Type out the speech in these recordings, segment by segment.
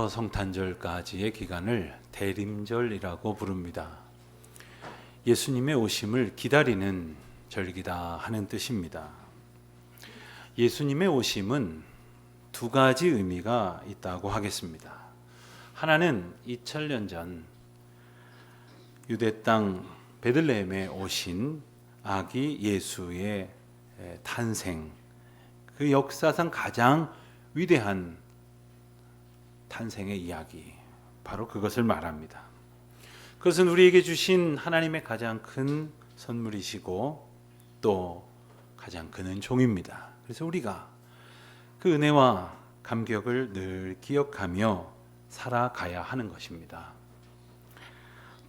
부터 성탄절까지의 기간을 대림절이라고 부릅니다. 예수님의 오심을 기다리는 절기다 하는 뜻입니다. 예수님의 오심은 두 가지 의미가 있다고 하겠습니다. 하나는 2000년 전 유대 땅 베들레헴에 오신 아기 예수의 탄생, 그 역사상 가장 위대한 탄생의 이야기, 바로 그것을 말합니다. 그것은 우리에게 주신 하나님의 가장 큰 선물이시고 또 가장 큰 은총입니다. 그래서 우리가 그 은혜와 감격을 늘 기억하며 살아가야 하는 것입니다.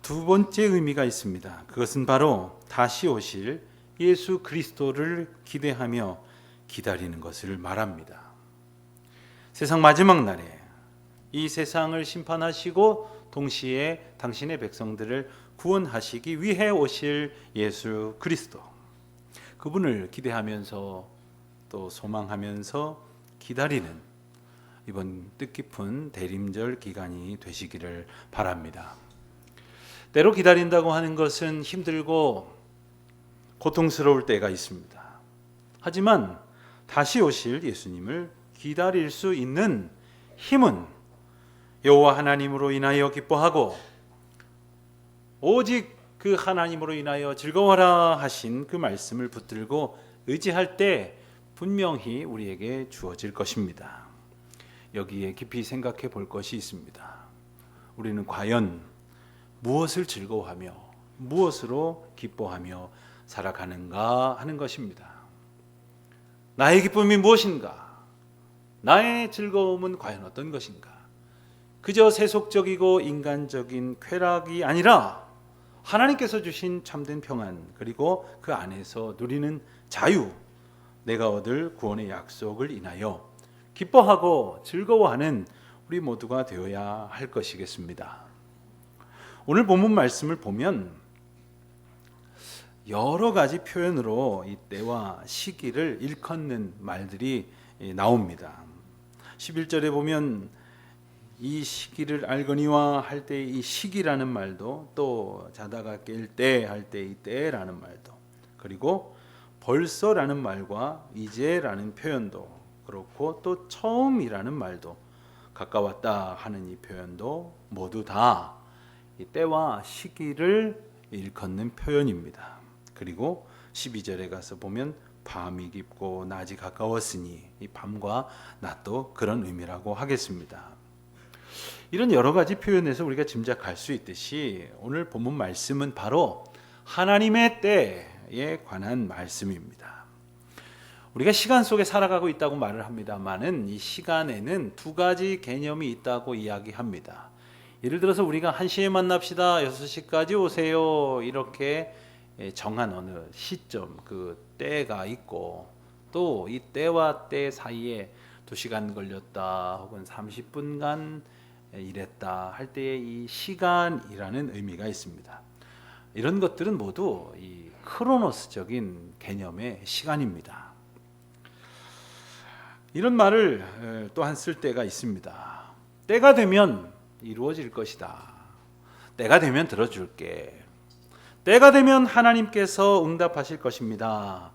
두 번째 의미가 있습니다. 그것은 바로 다시 오실 예수 그리스도를 기대하며 기다리는 것을 말합니다. 세상 마지막 날에 이 세상을 심판하시고 동시에 당신의 백성들을 구원하시기 위해 오실 예수 그리스도, 그분을 기대하면서 또 소망하면서 기다리는 이번 뜻깊은 대림절 기간이 되시기를 바랍니다. 때로 기다린다고 하는 것은 힘들고 고통스러울 때가 있습니다. 하지만 다시 오실 예수님을 기다릴 수 있는 힘은 여호와 하나님으로 인하여 기뻐하고 오직 그 하나님으로 인하여 즐거워라 하신 그 말씀을 붙들고 의지할 때 분명히 우리에게 주어질 것입니다. 여기에 깊이 생각해 볼 것이 있습니다. 우리는 과연 무엇을 즐거워하며 무엇으로 기뻐하며 살아가는가 하는 것입니다. 나의 기쁨이 무엇인가? 나의 즐거움은 과연 어떤 것인가? 그저 세속적이고 인간적인 쾌락이 아니라 하나님께서 주신 참된 평안, 그리고 그 안에서 누리는 자유, 내가 얻을 구원의 약속을 인하여 기뻐하고 즐거워하는 우리 모두가 되어야 할 것이겠습니다. 오늘 본문 말씀을 보면 여러 가지 표현으로 이 때와 시기를 일컫는 말들이 나옵니다. 11절에 보면 이 시기를 알거니와 할 때 이 시기라는 말도, 또 자다가 깰 때 할 때 이 때라는 말도, 그리고 벌써라는 말과 이제라는 표현도 그렇고 또 처음이라는 말도, 가까웠다 하는 이 표현도 모두 다 이 때와 시기를 일컫는 표현입니다. 그리고 12절에 가서 보면 밤이 깊고 낮이 가까웠으니, 이 밤과 낮도 그런 의미라고 하겠습니다. 이런 여러 가지 표현에서 우리가 짐작할 수 있듯이 오늘 본문 말씀은 바로 하나님의 때에 관한 말씀입니다. 우리가 시간 속에 살아가고 있다고 말을 합니다만은 이 시간에는 두 가지 개념이 있다고 이야기합니다. 예를 들어서 우리가 1시에 만납시다, 6시까지 오세요, 이렇게 정한 어느 시점, 그 때가 있고, 또 이 때와 때 사이에 2시간 걸렸다 혹은 30분간 일했다 할 때의 이 시간이라는 의미가 있습니다. 이런 것들은 모두 이 크로노스적인 개념의 시간입니다. 이런 말을 또한 쓸 때가 있습니다. 때가 되면 이루어질 것이다. 때가 되면 들어줄게. 때가 되면 하나님께서 응답하실 것입니다.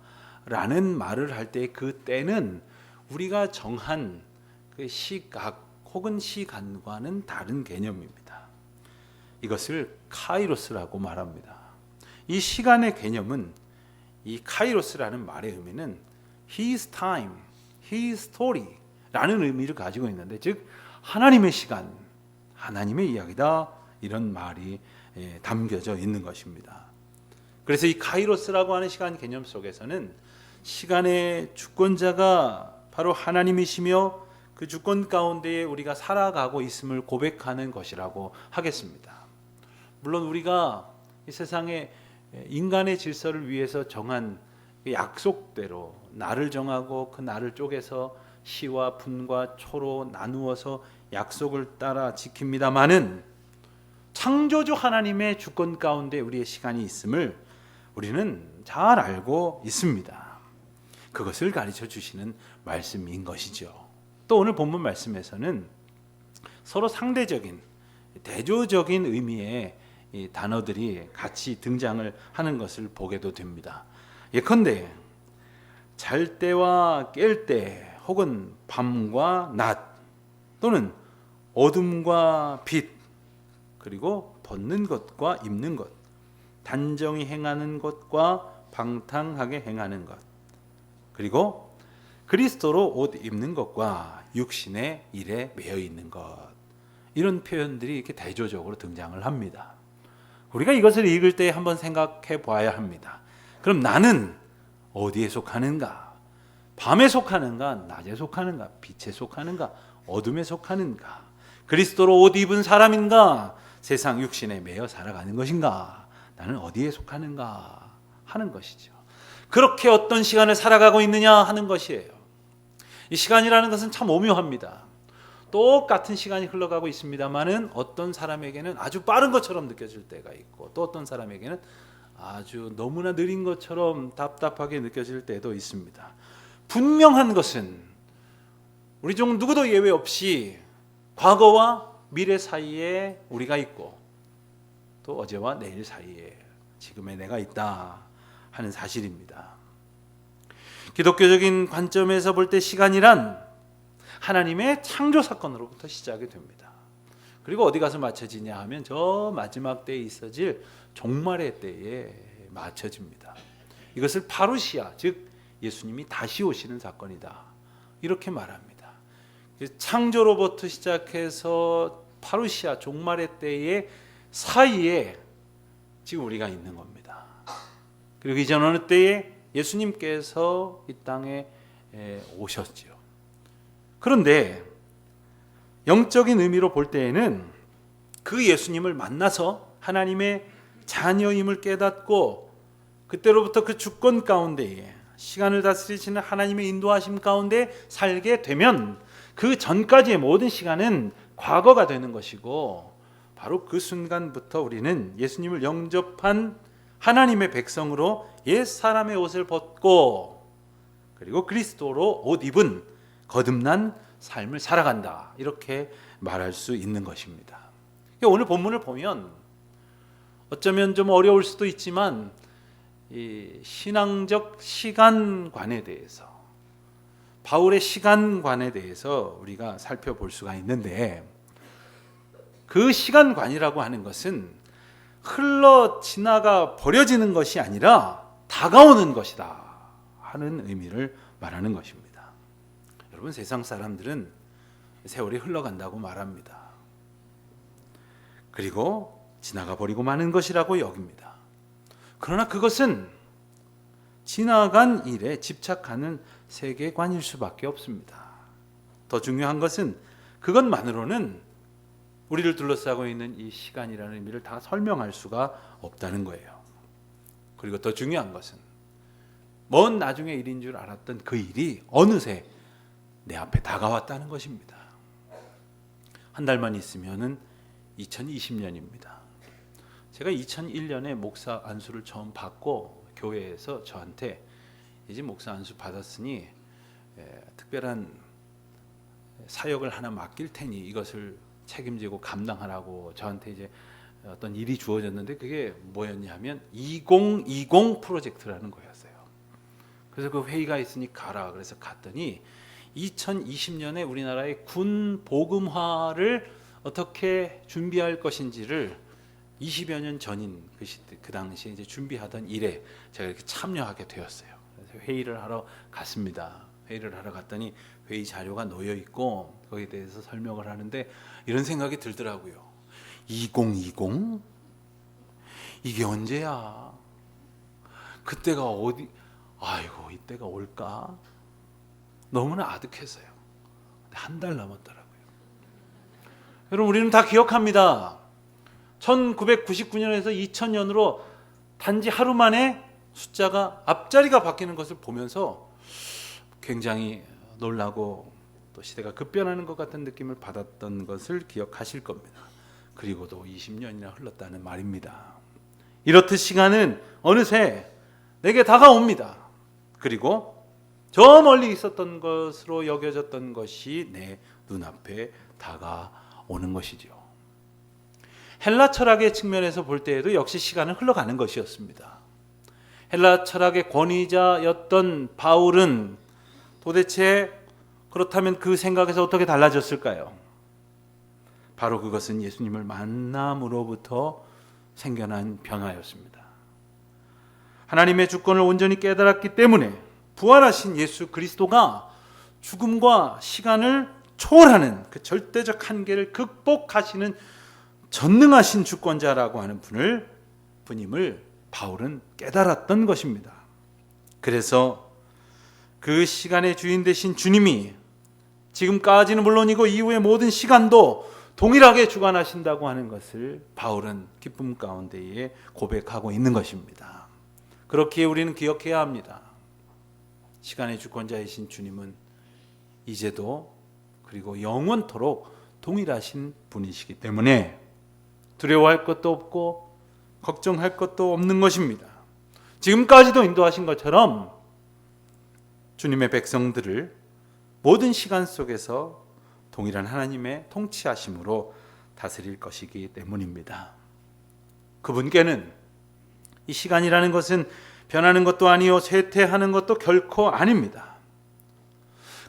라는 말을 할 때 그 때는 우리가 정한 그 시각 혹은 시간과는 다른 개념입니다. 이것을 카이로스라고 말합니다. 이 시간의 개념은, 이 카이로스라는 말의 의미는 His time, His story 라는 의미를 가지고 있는데, 즉 하나님의 시간, 하나님의 이야기다, 이런 말이 담겨져 있는 것입니다. 그래서 이 카이로스라고 하는 시간 개념 속에서는 시간의 주권자가 바로 하나님이시며 그 주권 가운데에 우리가 살아가고 있음을 고백하는 것이라고 하겠습니다. 물론 우리가 이 세상에 인간의 질서를 위해서 정한 약속대로 날을 정하고 그 날을 쪼개서 시와 분과 초로 나누어서 약속을 따라 지킵니다마는 창조주 하나님의 주권 가운데 우리의 시간이 있음을 우리는 잘 알고 있습니다. 그것을 가르쳐 주시는 말씀인 것이죠. 또 오늘 본문 말씀에서는 서로 상대적인 대조적인 의미의 이 단어들이 같이 등장을 하는 것을 보게도 됩니다. 예컨대 잘 때와 깰 때, 혹은 밤과 낮, 또는 어둠과 빛, 그리고 벗는 것과 입는 것, 단정히 행하는 것과 방탕하게 행하는 것, 그리고 그리스도로 옷 입는 것과 육신의 일에 매여 있는 것, 이런 표현들이 이렇게 대조적으로 등장을 합니다. 우리가 이것을 읽을 때 한번 생각해 봐야 합니다. 그럼 나는 어디에 속하는가? 밤에 속하는가? 낮에 속하는가? 빛에 속하는가? 어둠에 속하는가? 그리스도로 옷 입은 사람인가? 세상 육신에 매여 살아가는 것인가? 나는 어디에 속하는가? 하는 것이죠. 그렇게 어떤 시간을 살아가고 있느냐 하는 것이에요. 이 시간이라는 것은 참 오묘합니다. 똑같은 시간이 흘러가고 있습니다만은 어떤 사람에게는 아주 빠른 것처럼 느껴질 때가 있고, 또 어떤 사람에게는 아주 너무나 느린 것처럼 답답하게 느껴질 때도 있습니다. 분명한 것은 우리 중 누구도 예외 없이 과거와 미래 사이에 우리가 있고, 또 어제와 내일 사이에 지금의 내가 있다 하는 사실입니다. 기독교적인 관점에서 볼 때 시간이란 하나님의 창조 사건으로부터 시작이 됩니다. 그리고 어디 가서 맞춰지냐 하면 저 마지막 때에 있어질 종말의 때에 맞춰집니다. 이것을 파루시아, 즉 예수님이 다시 오시는 사건이다, 이렇게 말합니다. 창조로부터 시작해서 파루시아, 종말의 때의 사이에 지금 우리가 있는 겁니다. 그리고 이전 어느 때에 예수님께서 이 땅에 오셨죠. 그런데 영적인 의미로 볼 때에는 그 예수님을 만나서 하나님의 자녀임을 깨닫고, 그때로부터 그 주권 가운데에 시간을 다스리시는 하나님의 인도하심 가운데 살게 되면 그 전까지의 모든 시간은 과거가 되는 것이고, 바로 그 순간부터 우리는 예수님을 영접한 하나님의 백성으로 옛 사람의 옷을 벗고, 그리고 그리스도로 옷 입은 거듭난 삶을 살아간다, 이렇게 말할 수 있는 것입니다. 오늘 본문을 보면 어쩌면 좀 어려울 수도 있지만 이 신앙적 시간관에 대해서, 바울의 시간관에 대해서 우리가 살펴볼 수가 있는데, 그 시간관이라고 하는 것은 흘러 지나가 버려지는 것이 아니라 다가오는 것이다 하는 의미를 말하는 것입니다. 여러분, 세상 사람들은 세월이 흘러간다고 말합니다. 그리고 지나가 버리고 마는 것이라고 여깁니다. 그러나 그것은 지나간 일에 집착하는 세계관일 수밖에 없습니다. 더 중요한 것은 그것만으로는 우리를 둘러싸고 있는 이 시간이라는 의미를 다 설명할 수가 없다는 거예요. 그리고 더 중요한 것은 먼 나중의 일인 줄 알았던 그 일이 어느새 내 앞에 다가왔다는 것입니다. 한 달만 있으면은 2020년입니다. 제가 2001년에 목사 안수를 처음 받고 교회에서 저한테 이제 목사 안수 받았으니 특별한 사역을 하나 맡길 테니 이것을 책임지고 감당하라고 저한테 이제 어떤 일이 주어졌는데, 그게 뭐였냐면 2020 프로젝트라는 거였어요. 그래서 그 회의가 있으니 가라. 그래서 갔더니 2020년에 우리나라의 군 복음화를 어떻게 준비할 것인지를 20여 년 전인 그 당시에 이제 준비하던 일에 제가 이렇게 참여하게 되었어요. 그래서 회의를 하러 갔습니다. 회의를 하러 갔더니 회의 자료가 놓여 있고 거기에 대해서 설명을 하는데 이런 생각이 들더라고요. 2020? 이게 언제야? 그때가 어디? 아이고, 이때가 올까? 너무나 아득해서요. 한 달 남았더라고요. 여러분, 우리는 다 기억합니다. 1999년에서 2000년으로 단지 하루 만에 숫자가 앞자리가 바뀌는 것을 보면서 굉장히 놀라고 또 시대가 급변하는 것 같은 느낌을 받았던 것을 기억하실 겁니다. 그리고도 20년이나 흘렀다는 말입니다. 이렇듯 시간은 어느새 내게 다가옵니다. 그리고 저 멀리 있었던 것으로 여겨졌던 것이 내 눈앞에 다가옵니다. 오는 것이죠. 헬라 철학의 측면에서 볼 때에도 역시 시간은 흘러가는 것이었습니다. 헬라 철학의 권위자였던 바울은 도대체 그렇다면 그 생각에서 어떻게 달라졌을까요? 바로 그것은 예수님을 만남으로부터 생겨난 변화였습니다. 하나님의 주권을 온전히 깨달았기 때문에 부활하신 예수 그리스도가 죽음과 시간을 초월하는 그 절대적 한계를 극복하시는 전능하신 주권자라고 하는 분임을 바울은 깨달았던 것입니다. 그래서 그 시간의 주인 되신 주님이 지금까지는 물론이고 이후의 모든 시간도 동일하게 주관하신다고 하는 것을 바울은 기쁨 가운데에 고백하고 있는 것입니다. 그렇기에 우리는 기억해야 합니다. 시간의 주권자이신 주님은 이제도 그리고 영원토록 동일하신 분이시기 때문에 두려워할 것도 없고 걱정할 것도 없는 것입니다. 지금까지도 인도하신 것처럼 주님의 백성들을 모든 시간 속에서 동일한 하나님의 통치하심으로 다스릴 것이기 때문입니다. 그분께는 이 시간이라는 것은 변하는 것도 아니요 쇠퇴하는 것도 결코 아닙니다.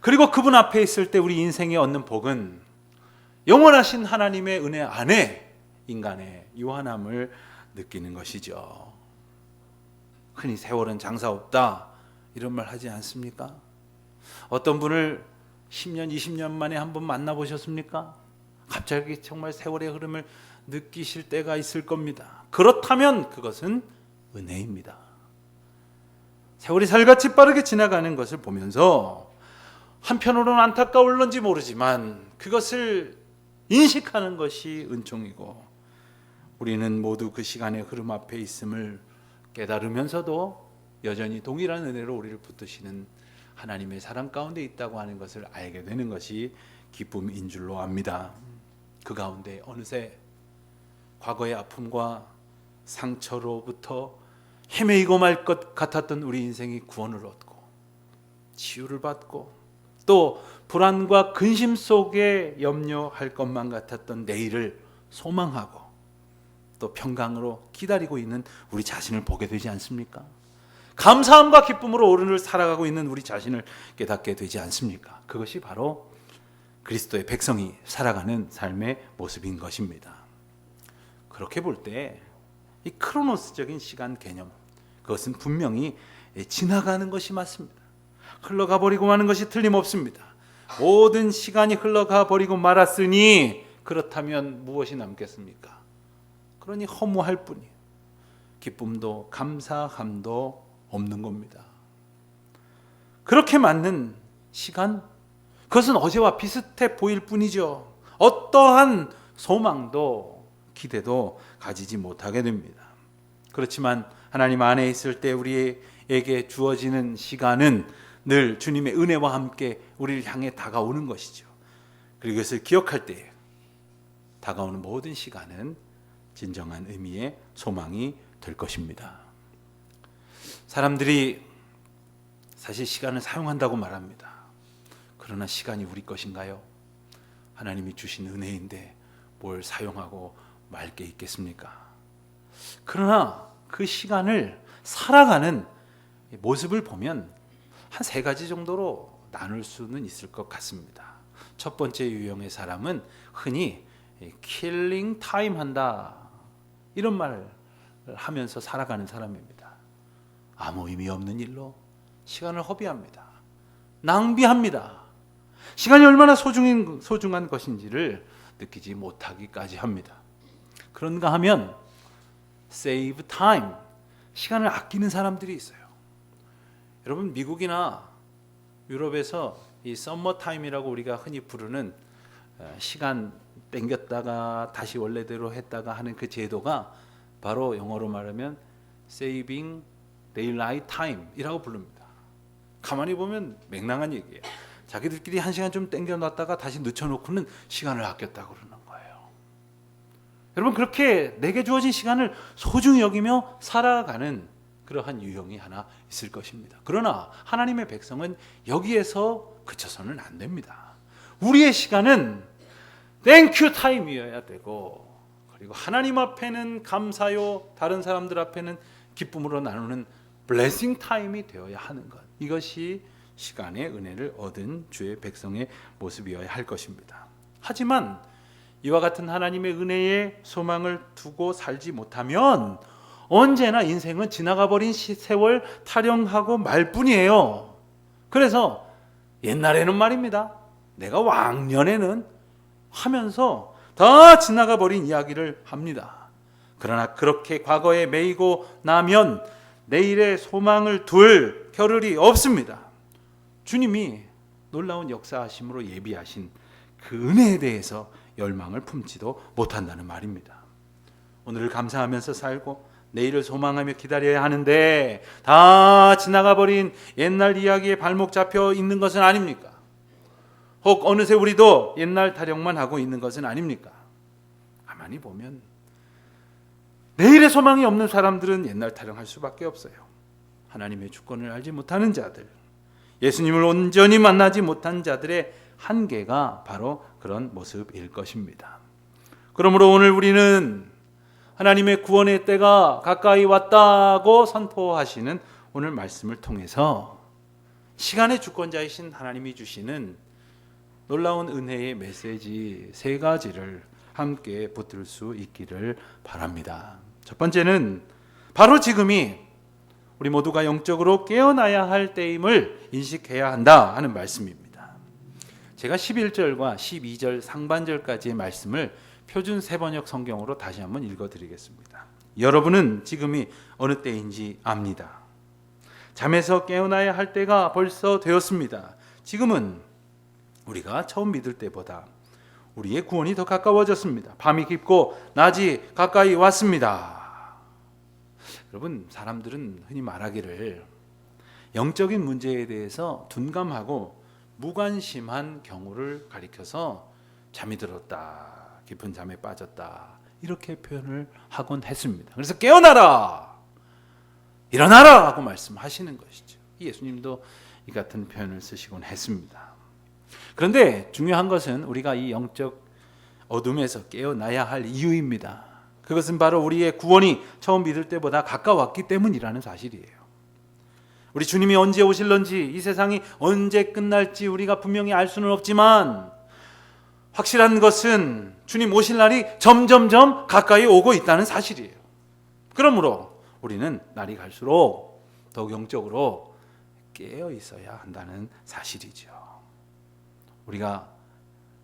그리고 그분 앞에 있을 때 우리 인생에 얻는 복은 영원하신 하나님의 은혜 안에 인간의 유한함을 느끼는 것이죠. 흔히 세월은 장사 없다 이런 말 하지 않습니까? 어떤 분을 10년, 20년 만에 한번 만나보셨습니까? 갑자기 정말 세월의 흐름을 느끼실 때가 있을 겁니다. 그렇다면 그것은 은혜입니다. 세월이 살같이 빠르게 지나가는 것을 보면서 한편으로는 안타까울런지 모르지만 그것을 인식하는 것이 은총이고 우리는 모두 그 시간의 흐름 앞에 있음을 깨달으면서도 여전히 동일한 은혜로 우리를 붙드시는 하나님의 사랑 가운데 있다고 하는 것을 알게 되는 것이 기쁨인 줄로 압니다. 그 가운데 어느새 과거의 아픔과 상처로부터 헤매이고 말 것 같았던 우리 인생이 구원을 얻고 치유를 받고 또 불안과 근심 속에 염려할 것만 같았던 내일을 소망하고 또 평강으로 기다리고 있는 우리 자신을 보게 되지 않습니까? 감사함과 기쁨으로 오늘을 살아가고 있는 우리 자신을 깨닫게 되지 않습니까? 그것이 바로 그리스도의 백성이 살아가는 삶의 모습인 것입니다. 그렇게 볼 때 이 크로노스적인 시간 개념 그것은 분명히 지나가는 것이 맞습니다. 흘러가 버리고 마는 것이 틀림없습니다. 모든 시간이 흘러가 버리고 말았으니 그렇다면 무엇이 남겠습니까? 그러니 허무할 뿐이에요. 기쁨도 감사함도 없는 겁니다. 그렇게 맞는 시간 그것은 어제와 비슷해 보일 뿐이죠. 어떠한 소망도 기대도 가지지 못하게 됩니다. 그렇지만 하나님 안에 있을 때 우리에게 주어지는 시간은 늘 주님의 은혜와 함께 우리를 향해 다가오는 것이죠. 그리고 이것을 기억할 때 다가오는 모든 시간은 진정한 의미의 소망이 될 것입니다. 사람들이 사실 시간을 사용한다고 말합니다. 그러나 시간이 우리 것인가요? 하나님이 주신 은혜인데 뭘 사용하고 말 게 있겠습니까? 그러나 그 시간을 살아가는 모습을 보면 한 세 가지 정도로 나눌 수는 있을 것 같습니다. 첫 번째 유형의 사람은 흔히 킬링 타임 한다 이런 말을 하면서 살아가는 사람입니다. 아무 의미 없는 일로 시간을 허비합니다. 낭비합니다. 시간이 얼마나 소중한 것인지를 느끼지 못하기까지 합니다. 그런가 하면 save time, 시간을 아끼는 사람들이 있어요. 여러분 미국이나 유럽에서 이 썸머 타임이라고 우리가 흔히 부르는 시간 땡겼다가 다시 원래대로 했다가 하는 그 제도가 바로 영어로 말하면 saving daylight time이라고 부릅니다. 가만히 보면 맹랑한 얘기예요. 자기들끼리 한 시간 좀 땡겨놨다가 다시 늦춰놓고는 시간을 아꼈다고 그러는 거예요. 여러분 그렇게 내게 주어진 시간을 소중히 여기며 살아가는 그러한 유형이 하나 있을 것입니다. 그러나 하나님의 백성은 여기에서 그쳐서는 안 됩니다. 우리의 시간은 땡큐 타임이어야 되고, 그리고 하나님 앞에는 감사요, 다른 사람들 앞에는 기쁨으로 나누는 블레싱 타임이 되어야 하는 것, 이것이 시간의 은혜를 얻은 주의 백성의 모습이어야 할 것입니다. 하지만 이와 같은 하나님의 은혜에 소망을 두고 살지 못하면 언제나 인생은 지나가 버린 세월 타령하고 말 뿐이에요. 그래서 옛날에는 말입니다, 내가 왕년에는 하면서 다 지나가 버린 이야기를 합니다. 그러나 그렇게 과거에 매이고 나면 내일의 소망을 둘 겨를이 없습니다. 주님이 놀라운 역사하심으로 예비하신 그 은혜에 대해서 열망을 품지도 못한다는 말입니다. 오늘을 감사하면서 살고 내일을 소망하며 기다려야 하는데 다 지나가 버린 옛날 이야기에 발목 잡혀 있는 것은 아닙니까? 혹 어느새 우리도 옛날 타령만 하고 있는 것은 아닙니까? 가만히 보면 내일의 소망이 없는 사람들은 옛날 타령할 수밖에 없어요. 하나님의 주권을 알지 못하는 자들, 예수님을 온전히 만나지 못한 자들의 한계가 바로 그런 모습일 것입니다. 그러므로 오늘 우리는 하나님의 구원의 때가 가까이 왔다고 선포하시는 오늘 말씀을 통해서 시간의 주권자이신 하나님이 주시는 놀라운 은혜의 메시지 세 가지를 함께 붙들 수 있기를 바랍니다. 첫 번째는 바로 지금이 우리 모두가 영적으로 깨어나야 할 때임을 인식해야 한다 하는 말씀입니다. 제가 11절과 12절 상반절까지의 말씀을 표준 세번역 성경으로 다시 한번 읽어드리겠습니다. 여러분은 지금이 어느 때인지 압니다. 잠에서 깨어나야 할 때가 벌써 되었습니다. 지금은 우리가 처음 믿을 때보다 우리의 구원이 더 가까워졌습니다. 밤이 깊고 낮이 가까이 왔습니다. 여러분, 사람들은 흔히 말하기를 영적인 문제에 대해서 둔감하고 무관심한 경우를 가리켜서 잠이 들었다, 깊은 잠에 빠졌다, 이렇게 표현을 하곤 했습니다. 그래서 깨어나라, 일어나라 하고 말씀하시는 것이죠. 예수님도 이 같은 표현을 쓰시곤 했습니다. 그런데 중요한 것은 우리가 이 영적 어둠에서 깨어나야 할 이유입니다. 그것은 바로 우리의 구원이 처음 믿을 때보다 가까웠기 때문이라는 사실이에요. 우리 주님이 언제 오실런지, 이 세상이 언제 끝날지 우리가 분명히 알 수는 없지만 확실한 것은 주님 오실 날이 점점점 가까이 오고 있다는 사실이에요. 그러므로 우리는 날이 갈수록 더욱 영적으로 깨어 있어야 한다는 사실이죠. 우리가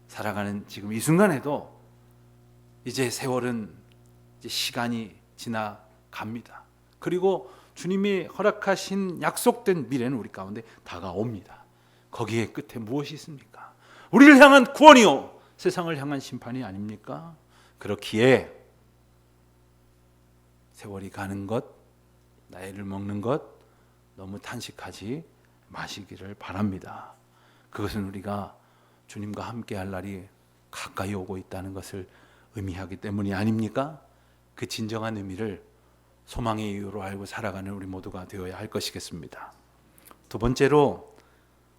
살아가는 지금 이 순간에도 이제 세월은, 이제 시간이 지나갑니다. 그리고 주님이 허락하신 약속된 미래는 우리 가운데 다가옵니다. 거기에 끝에 무엇이 있습니까? 우리를 향한 구원이요, 세상을 향한 심판이 아닙니까? 그렇기에 세월이 가는 것, 나이를 먹는 것 너무 탄식하지 마시기를 바랍니다. 그것은 우리가 주님과 함께 할 날이 가까이 오고 있다는 것을 의미하기 때문이 아닙니까? 그 진정한 의미를 소망의 이유로 알고 살아가는 우리 모두가 되어야 할 것이겠습니다. 두 번째로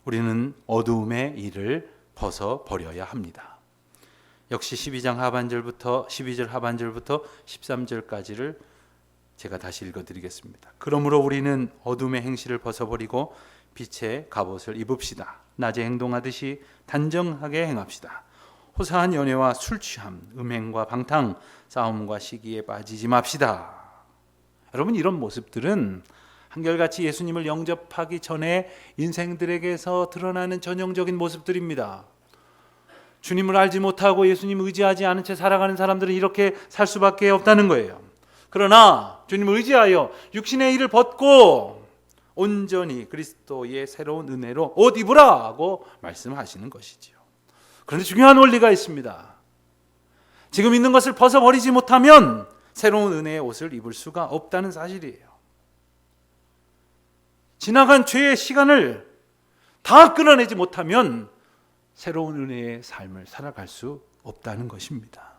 우리는 어두움의 일을 벗어버려야 합니다. 역시 12장 하반절부터 12절 하반절부터 13절까지를 제가 다시 읽어드리겠습니다. 그러므로 우리는 어둠의 행실을 벗어버리고 빛의 갑옷을 입읍시다. 낮에 행동하듯이 단정하게 행합시다. 호사한 연애와 술 취함, 음행과 방탕, 싸움과 시기에 빠지지 맙시다. 여러분, 이런 모습들은 한결같이 예수님을 영접하기 전에 인생들에게서 드러나는 전형적인 모습들입니다. 주님을 알지 못하고 예수님 의지하지 않은 채 살아가는 사람들은 이렇게 살 수밖에 없다는 거예요. 그러나 주님을 의지하여 육신의 일을 벗고 온전히 그리스도의 새로운 은혜로 옷 입으라 하고 말씀하시는 것이지요. 그런데 중요한 원리가 있습니다. 지금 있는 것을 벗어버리지 못하면 새로운 은혜의 옷을 입을 수가 없다는 사실이에요. 지나간 죄의 시간을 다 끌어내지 못하면 새로운 은혜의 삶을 살아갈 수 없다는 것입니다.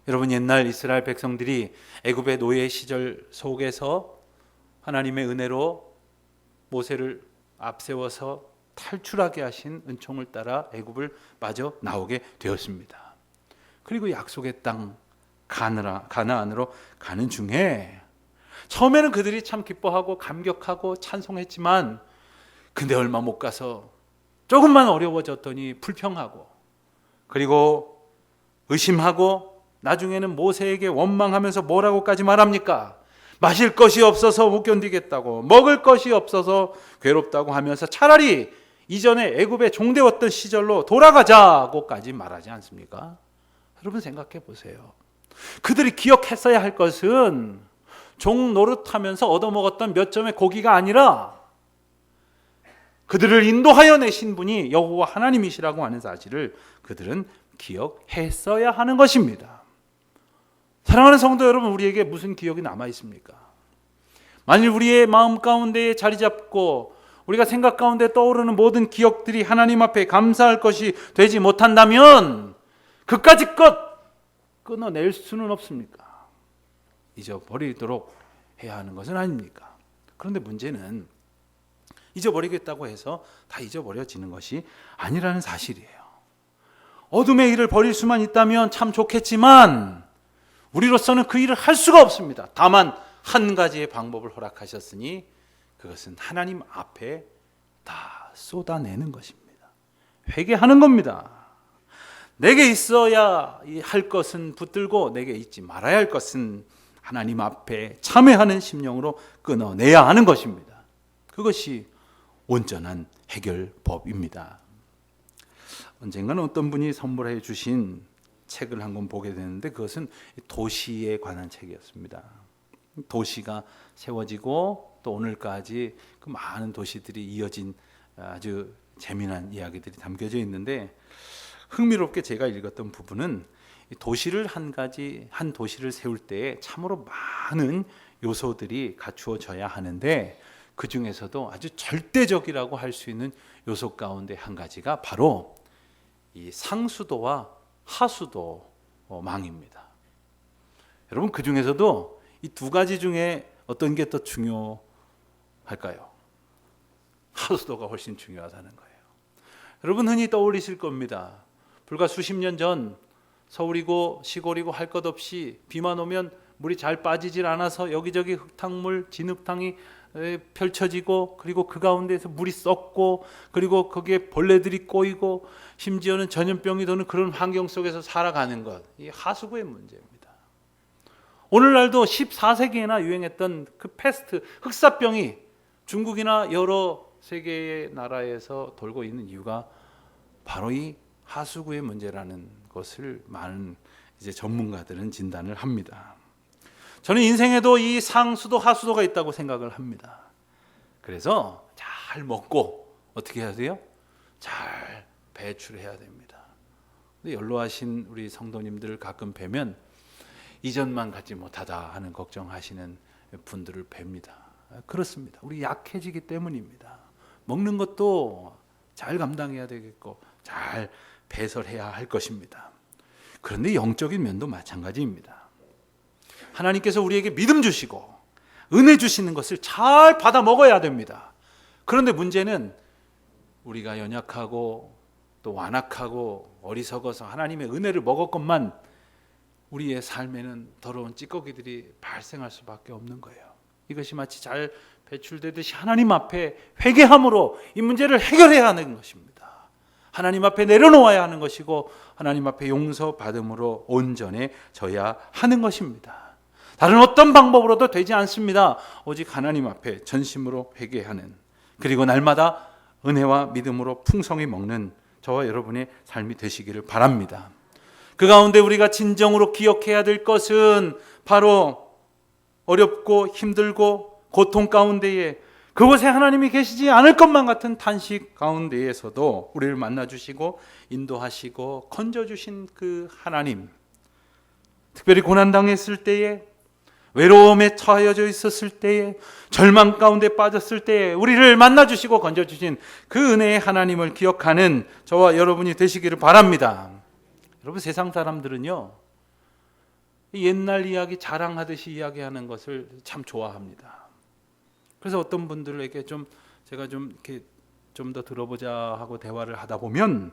여러분, 옛날 이스라엘 백성들이 애굽의 노예 시절 속에서 하나님의 은혜로 모세를 앞세워서 탈출하게 하신 은총을 따라 애굽을 마저 나오게 되었습니다. 그리고 약속의 땅 가나안으로 가는 중에 처음에는 그들이 참 기뻐하고 감격하고 찬송했지만 근데 얼마 못 가서 조금만 어려워졌더니 불평하고 그리고 의심하고 나중에는 모세에게 원망하면서 뭐라고까지 말합니까? 마실 것이 없어서 못 견디겠다고, 먹을 것이 없어서 괴롭다고 하면서 차라리 이전에 애굽에 종되었던 시절로 돌아가자고까지 말하지 않습니까? 여러분 생각해 보세요. 그들이 기억했어야 할 것은 종 노릇하면서 얻어먹었던 몇 점의 고기가 아니라 그들을 인도하여 내신 분이 여호와 하나님이시라고 하는 사실을 그들은 기억했어야 하는 것입니다. 사랑하는 성도 여러분, 우리에게 무슨 기억이 남아 있습니까? 만일 우리의 마음 가운데 자리 잡고 우리가 생각 가운데 떠오르는 모든 기억들이 하나님 앞에 감사할 것이 되지 못한다면 그까짓 것 끊어낼 수는 없습니까? 잊어버리도록 해야 하는 것은 아닙니까? 그런데 문제는 잊어버리겠다고 해서 다 잊어버려지는 것이 아니라는 사실이에요. 어둠의 일을 버릴 수만 있다면 참 좋겠지만 우리로서는 그 일을 할 수가 없습니다. 다만 한 가지의 방법을 허락하셨으니 그것은 하나님 앞에 다 쏟아내는 것입니다. 회개하는 겁니다. 내게 있어야 할 것은 붙들고 내게 있지 말아야 할 것은 하나님 앞에 참회하는 심령으로 끊어내야 하는 것입니다. 그것이 온전한 해결법입니다. 언젠가는 어떤 분이 선물해 주신 책을 한 권 보게 되는데 그것은 도시에 관한 책이었습니다. 도시가 세워지고 또 오늘까지 그 많은 도시들이 이어진 아주 재미난 이야기들이 담겨져 있는데 흥미롭게 제가 읽었던 부분은 도시를 한 도시를 세울 때 참으로 많은 요소들이 갖추어져야 하는데 그 중에서도 아주 절대적이라고 할 수 있는 요소 가운데 한 가지가 바로 이 상수도와 하수도망입니다. 여러분 그 중에서도 이 두 가지 중에 어떤 게 더 중요할까요? 하수도가 훨씬 중요하다는 거예요. 여러분 흔히 떠올리실 겁니다. 불과 수십 년 전 서울이고 시골이고 할 것 없이 비만 오면 물이 잘 빠지질 않아서 여기저기 흙탕물, 진흙탕이 펼쳐지고 그리고 그 가운데에서 물이 썩고 그리고 거기에 벌레들이 꼬이고 심지어는 전염병이 도는 그런 환경 속에서 살아가는 것, 이 하수구의 문제입니다. 오늘날도 14세기에나 유행했던 그 패스트, 흑사병이 중국이나 여러 세계의 나라에서 돌고 있는 이유가 바로 이 하수구의 문제라는 것을 많은 전문가들은 진단을 합니다. 저는 인생에도 이 상수도 하수도가 있다고 생각을 합니다. 그래서 잘 먹고 어떻게 해야 돼요? 잘 배출해야 됩니다. 근데 연로하신 우리 성도님들을 가끔 뵈면 이전만 갖지 못하다 하는 걱정하시는 분들을 뵙니다. 그렇습니다. 우리 약해지기 때문입니다. 먹는 것도 잘 감당해야 되겠고 잘 배설해야 할 것입니다. 그런데 영적인 면도 마찬가지입니다. 하나님께서 우리에게 믿음 주시고 은혜 주시는 것을 잘 받아 먹어야 됩니다. 그런데 문제는 우리가 연약하고 또 완악하고 어리석어서 하나님의 은혜를 먹었건만 우리의 삶에는 더러운 찌꺼기들이 발생할 수밖에 없는 거예요. 이것이 마치 잘 배출되듯이 하나님 앞에 회개함으로 이 문제를 해결해야 하는 것입니다. 하나님 앞에 내려놓아야 하는 것이고 하나님 앞에 용서받음으로 온전해져야 하는 것입니다. 다른 어떤 방법으로도 되지 않습니다. 오직 하나님 앞에 전심으로 회개하는, 그리고 날마다 은혜와 믿음으로 풍성히 먹는 저와 여러분의 삶이 되시기를 바랍니다. 그 가운데 우리가 진정으로 기억해야 될 것은 바로 어렵고 힘들고 고통 가운데에 그곳에 하나님이 계시지 않을 것만 같은 탄식 가운데에서도 우리를 만나주시고 인도하시고 건져주신 그 하나님, 특별히 고난당했을 때에, 외로움에 처하여져 있었을 때에, 절망 가운데 빠졌을 때에 우리를 만나주시고 건져주신 그 은혜의 하나님을 기억하는 저와 여러분이 되시기를 바랍니다. 여러분, 세상 사람들은요, 옛날 이야기 자랑하듯이 이야기하는 것을 참 좋아합니다. 그래서 어떤 분들에게 제가 좀 이렇게 좀 더 들어보자 하고 대화를 하다 보면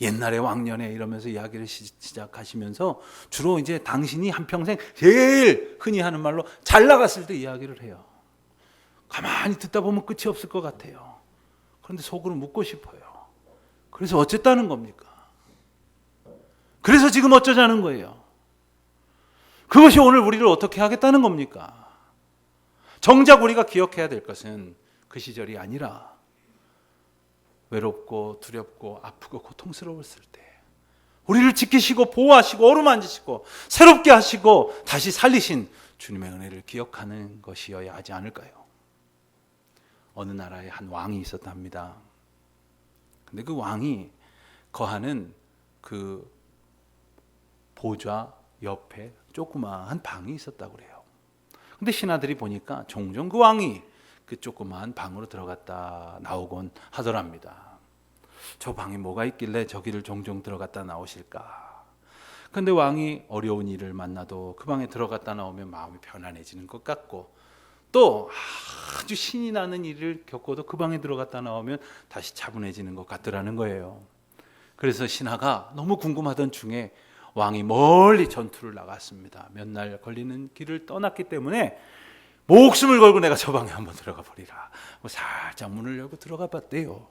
옛날에 왕년에 이러면서 이야기를 시작하시면서 주로 이제 당신이 한평생 제일 흔히 하는 말로 잘 나갔을 때 이야기를 해요. 가만히 듣다 보면 끝이 없을 것 같아요. 그런데 속으로 묻고 싶어요. 그래서 어쨌다는 겁니까? 그래서 지금 어쩌자는 거예요? 그것이 오늘 우리를 어떻게 하겠다는 겁니까? 정작 우리가 기억해야 될 것은 그 시절이 아니라 외롭고 두렵고 아프고 고통스러웠을 때 우리를 지키시고 보호하시고 어루만지시고 새롭게 하시고 다시 살리신 주님의 은혜를 기억하는 것이어야 하지 않을까요? 어느 나라에 한 왕이 있었답니다. 근데 그 왕이 거하는 그 보좌 옆에 조그마한 방이 있었다고 그래요. 근데 신하들이 보니까 종종 그 왕이 그 조그마한 방으로 들어갔다 나오곤 하더랍니다. 저 방에 뭐가 있길래 저기를 종종 들어갔다 나오실까? 근데 왕이 어려운 일을 만나도 그 방에 들어갔다 나오면 마음이 편안해지는 것 같고, 또 아주 신이 나는 일을 겪어도 그 방에 들어갔다 나오면 다시 차분해지는 것 같더라는 거예요. 그래서 신하가 너무 궁금하던 중에 왕이 멀리 전투를 나갔습니다. 몇 날 걸리는 길을 떠났기 때문에 목숨을 걸고 내가 저 방에 한번 들어가 버리라. 살짝 문을 열고 들어가 봤대요.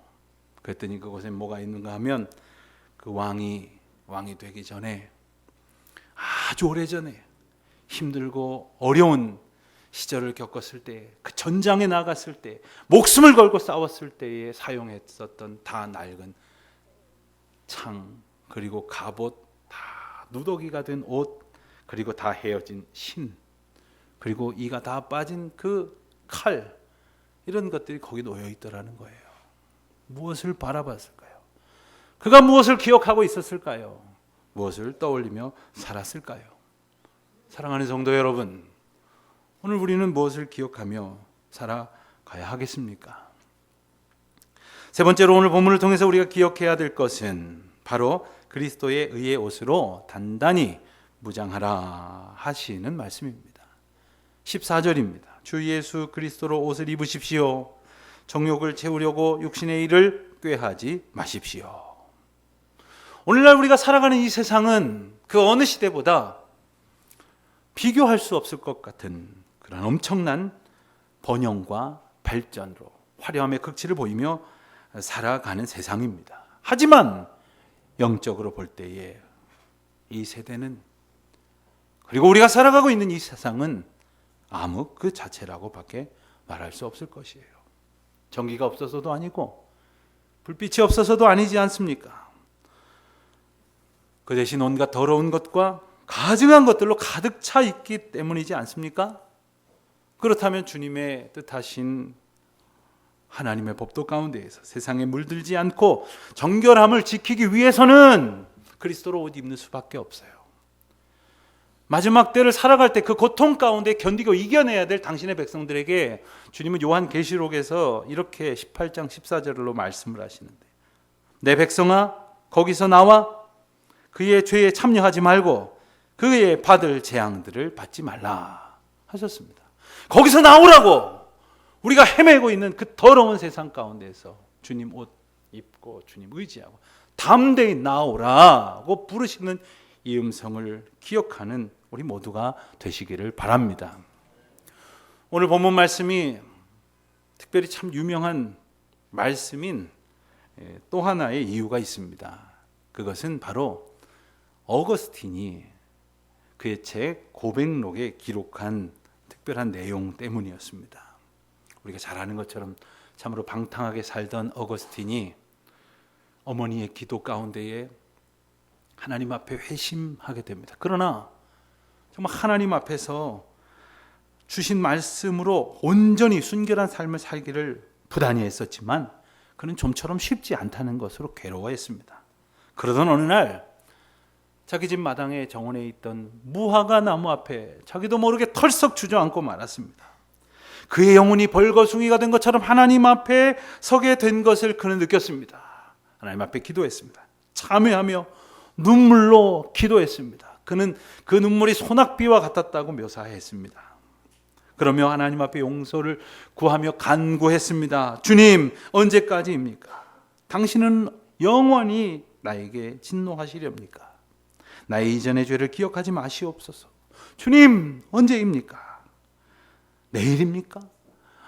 그랬더니 그곳에 뭐가 있는가 하면 그 왕이 되기 전에 아주 오래전에 힘들고 어려운 시절을 겪었을 때, 그 전장에 나갔을 때, 목숨을 걸고 싸웠을 때에 사용했었던 다 낡은 창, 그리고 갑옷, 다 누더기가 된 옷, 그리고 다 헤어진 신, 그리고 이가 다 빠진 그 칼, 이런 것들이 거기 놓여 있더라는 거예요. 무엇을 바라봤을까요? 그가 무엇을 기억하고 있었을까요? 무엇을 떠올리며 살았을까요? 사랑하는 성도 여러분, 오늘 우리는 무엇을 기억하며 살아가야 하겠습니까? 세 번째로 오늘 본문을 통해서 우리가 기억해야 될 것은 바로 그리스도의 의의 옷으로 단단히 무장하라 하시는 말씀입니다. 14절입니다. 주 예수 그리스도로 옷을 입으십시오. 정욕을 채우려고 육신의 일을 꾀하지 마십시오. 오늘날 우리가 살아가는 이 세상은 그 어느 시대보다 비교할 수 없을 것 같은 그런 엄청난 번영과 발전으로 화려함의 극치를 보이며 살아가는 세상입니다. 하지만 영적으로 볼 때에 이 세대는, 그리고 우리가 살아가고 있는 이 세상은 암흑 그 자체라고 밖에 말할 수 없을 것이에요. 전기가 없어서도 아니고 불빛이 없어서도 아니지 않습니까? 그 대신 온갖 더러운 것과 가증한 것들로 가득 차 있기 때문이지 않습니까? 그렇다면 주님의 뜻하신 하나님의 법도 가운데에서 세상에 물들지 않고 정결함을 지키기 위해서는 그리스도로 옷 입는 수밖에 없어요. 마지막 때를 살아갈 때 그 고통 가운데 견디고 이겨내야 될 당신의 백성들에게 주님은 요한계시록에서 이렇게 18장 14절로 말씀을 하시는데, 내 백성아 거기서 나와 그의 죄에 참여하지 말고 그의 받을 재앙들을 받지 말라 하셨습니다. 거기서 나오라고. 우리가 헤매고 있는 그 더러운 세상 가운데서 주님 옷 입고 주님 의지하고 담대히 나오라고 부르시는 이 음성을 기억하는 우리 모두가 되시기를 바랍니다. 오늘 본문 말씀이 특별히 참 유명한 말씀인 또 하나의 이유가 있습니다. 그것은 바로 어거스틴이 그의 책 고백록에 기록한 특별한 내용 때문이었습니다. 우리가 잘 아는 것처럼 참으로 방탕하게 살던 어거스틴이 어머니의 기도 가운데에 하나님 앞에 회심하게 됩니다. 그러나 정말 하나님 앞에서 주신 말씀으로 온전히 순결한 삶을 살기를 부단히 했었지만 그는 좀처럼 쉽지 않다는 것으로 괴로워했습니다. 그러던 어느 날 자기 집 마당에 정원에 있던 무화과 나무 앞에 자기도 모르게 털썩 주저앉고 말았습니다. 그의 영혼이 벌거숭이가 된 것처럼 하나님 앞에 서게 된 것을 그는 느꼈습니다. 하나님 앞에 기도했습니다. 참회하며 눈물로 기도했습니다. 그는 그 눈물이 소낙비와 같았다고 묘사했습니다. 그러며 하나님 앞에 용서를 구하며 간구했습니다. 주님, 언제까지입니까? 당신은 영원히 나에게 진노하시렵니까? 나의 이전의 죄를 기억하지 마시옵소서. 주님, 언제입니까? 내일입니까?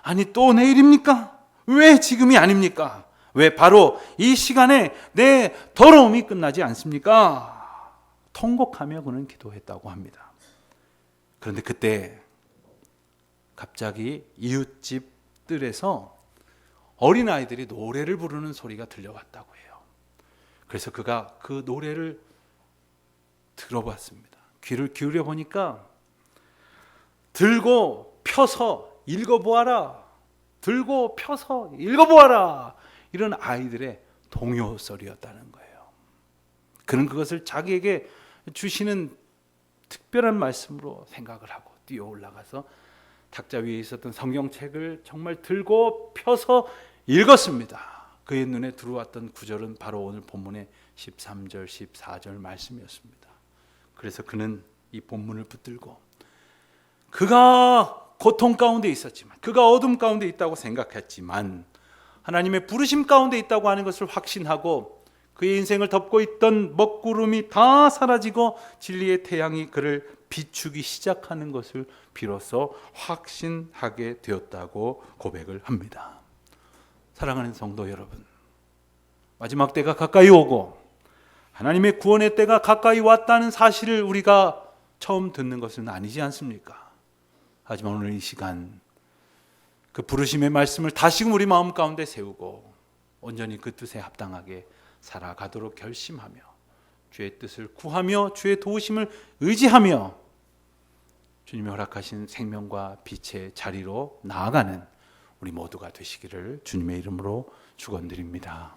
아니 또 내일입니까? 왜 지금이 아닙니까? 왜 바로 이 시간에 내 더러움이 끝나지 않습니까? 통곡하며 그는 기도했다고 합니다. 그런데 그때 갑자기 이웃집 뜰에서 어린아이들이 노래를 부르는 소리가 들려왔다고 해요. 그래서 그가 그 노래를 들어봤습니다. 귀를 기울여 보니까 들고 펴서 읽어보아라, 들고 펴서 읽어보아라, 이런 아이들의 동요소리였다는 거예요. 그는 그것을 자기에게 주시는 특별한 말씀으로 생각을 하고 뛰어 올라가서 탁자 위에 있었던 성경책을 정말 들고 펴서 읽었습니다. 그의 눈에 들어왔던 구절은 바로 오늘 본문의 13절, 14절 말씀이었습니다. 그래서 그는 이 본문을 붙들고 그가 고통 가운데 있었지만, 그가 어둠 가운데 있다고 생각했지만 하나님의 부르심 가운데 있다고 하는 것을 확신하고 그의 인생을 덮고 있던 먹구름이 다 사라지고 진리의 태양이 그를 비추기 시작하는 것을 비로소 확신하게 되었다고 고백을 합니다. 사랑하는 성도 여러분, 마지막 때가 가까이 오고 하나님의 구원의 때가 가까이 왔다는 사실을 우리가 처음 듣는 것은 아니지 않습니까? 하지만 오늘 이 시간 그 부르심의 말씀을 다시금 우리 마음 가운데 세우고 온전히 그 뜻에 합당하게 살아가도록 결심하며 주의 뜻을 구하며 주의 도우심을 의지하며 주님이 허락하신 생명과 빛의 자리로 나아가는 우리 모두가 되시기를 주님의 이름으로 축원드립니다.